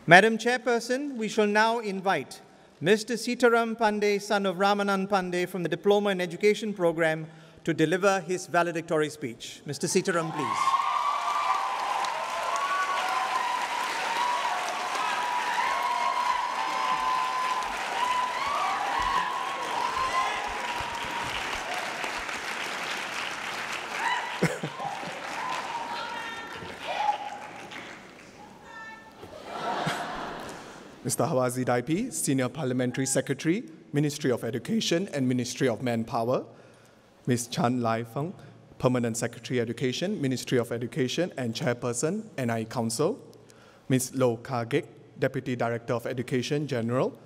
Madam Chairperson, we shall now invite Mr. Seetaram Panday, son of Ramanan Panday from the Diploma in Education program, to deliver his valedictory speech. Mr. Seetaram, please. Mr. Hawazi Daipi, Senior Parliamentary Secretary, Ministry of Education and Ministry of Manpower. Ms. Chan Lai Feng, Permanent Secretary Education, Ministry of Education and Chairperson, NI Council. Ms. Lo Ka-gek, Deputy Director of Education General,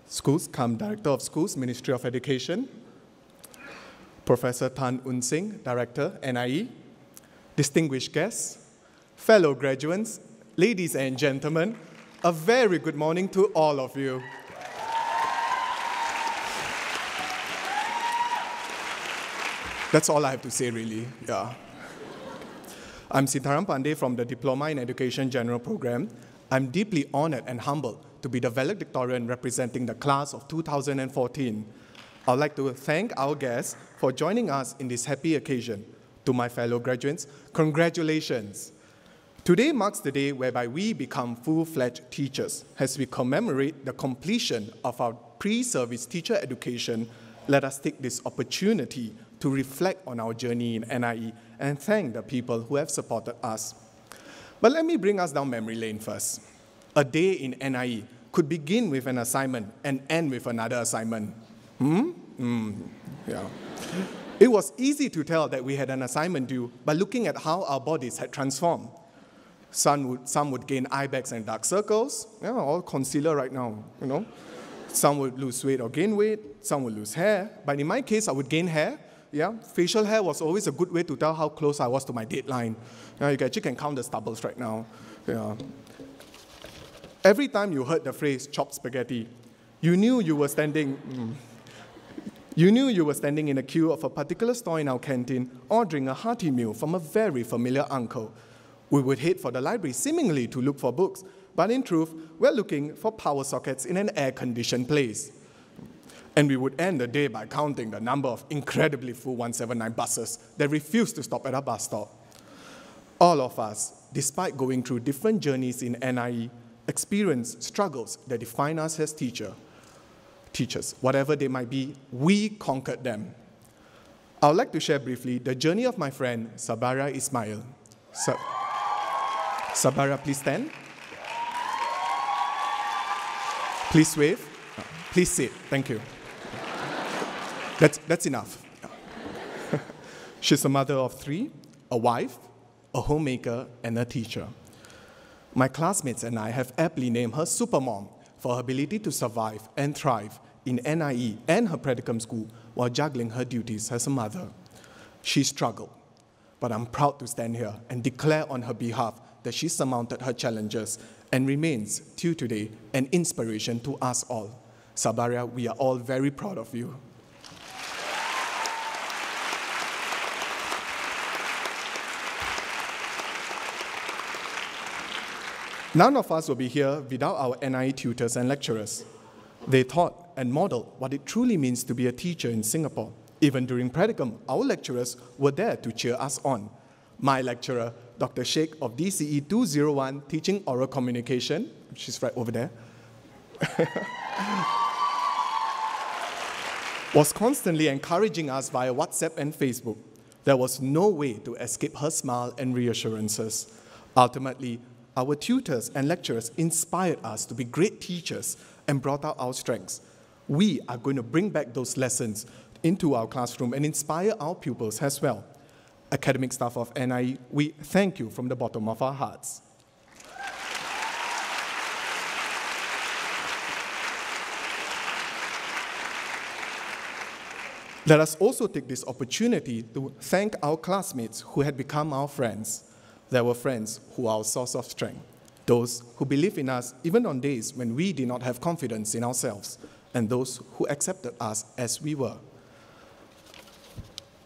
Schools, Director of Schools, Ministry of Education. Professor Tan Un Sing, Director, NIE. Distinguished guests, fellow graduates, ladies and gentlemen, a very good morning to all of you. That's all I have to say, really. Yeah. I'm Seetaram Panday from the Diploma in Education General Program. I'm deeply honored and humbled to be the valedictorian representing the class of 2014. I'd like to thank our guests for joining us in this happy occasion. To my fellow graduates, congratulations. Today marks the day whereby we become full-fledged teachers. As we commemorate the completion of our pre-service teacher education, let us take this opportunity to reflect on our journey in NIE and thank the people who have supported us. But let me bring us down memory lane first. A day in NIE could begin with an assignment and end with another assignment. Yeah. It was easy to tell that we had an assignment due by looking at how our bodies had transformed. Some would gain eye bags and dark circles, yeah, all concealer right now, you know. Some would lose weight or gain weight, some would lose hair. But in my case, I would gain hair. Yeah, facial hair was always a good way to tell how close I was to my deadline. You actually can count the stubbles right now. Yeah. Every time you heard the phrase chopped spaghetti, you knew you were standing in a queue of a particular store in our canteen, ordering a hearty meal from a very familiar uncle. We would head for the library seemingly to look for books, but in truth, we're looking for power sockets in an air-conditioned place. And we would end the day by counting the number of incredibly full 179 buses that refused to stop at our bus stop. All of us, despite going through different journeys in NIE, experience struggles that define us as teachers. Whatever they might be, we conquered them. I would like to share briefly the journey of my friend, Sabara Ismail. Sabara, please stand. Please wave. Please sit. Thank you. That's enough. She's a mother of 3, a wife, a homemaker, and a teacher. My classmates and I have aptly named her Supermom for her ability to survive and thrive in NIE and her predicum school while juggling her duties as a mother. She struggled, but I'm proud to stand here and declare on her behalf that she surmounted her challenges and remains, till today, an inspiration to us all. Sabara, we are all very proud of you. None of us will be here without our NIE tutors and lecturers. They taught and modeled what it truly means to be a teacher in Singapore. Even during predicum, our lecturers were there to cheer us on. My lecturer, Dr. Sheikh of DCE 201, teaching oral communication, she's right over there, was constantly encouraging us via WhatsApp and Facebook. There was no way to escape her smile and reassurances. Ultimately, our tutors and lecturers inspired us to be great teachers and brought out our strengths. We are going to bring back those lessons into our classroom and inspire our pupils as well. Academic staff of NIE, we thank you from the bottom of our hearts. Let us also take this opportunity to thank our classmates who had become our friends. There were friends who are our source of strength, those who believe in us even on days when we did not have confidence in ourselves, and those who accepted us as we were.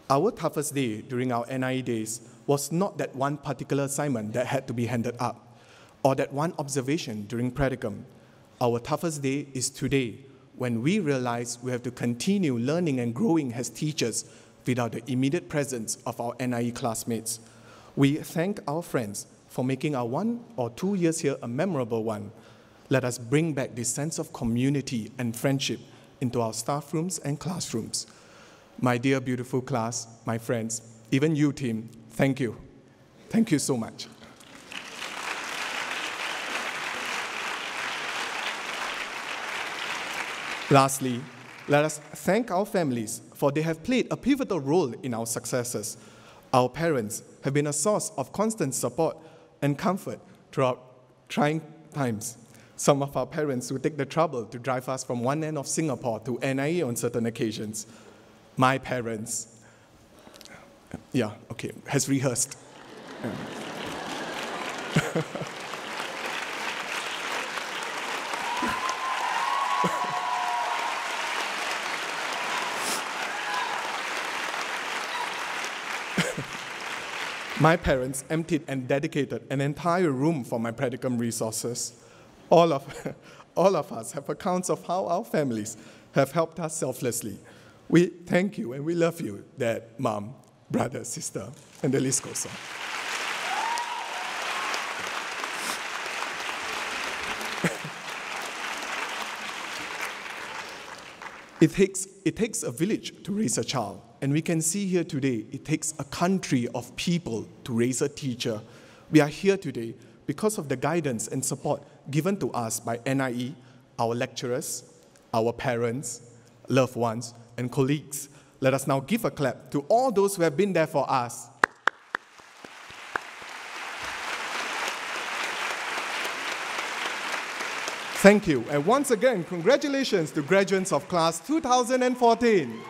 Our toughest day during our NIE days was not that one particular assignment that had to be handed up. or that one observation during practicum. Our toughest day is today, when we realize we have to continue learning and growing as teachers without the immediate presence of our NIE classmates. We thank our friends for making our 1 or 2 years here a memorable one. Let us bring back this sense of community and friendship into our staff rooms and classrooms. My dear beautiful class, my friends, even you team, thank you. Thank you so much. Lastly, let us thank our families, for they have played a pivotal role in our successes. Our parents have been a source of constant support and comfort throughout trying times. Some of our parents would take the trouble to drive us from one end of Singapore to NIE on certain occasions. My parents, has rehearsed. My parents emptied and dedicated an entire room for my practicum resources. All of us have accounts of how our families have helped us selflessly. We thank you and we love you, Dad, Mom, brother, sister, and the list goes on. It takes a village to raise a child, and we can see here today, it takes a country of people to raise a teacher. We are here today because of the guidance and support given to us by NIE, our lecturers, our parents, loved ones, and colleagues. Let us now give a clap to all those who have been there for us. Thank you, and once again, congratulations to graduates of class 2014.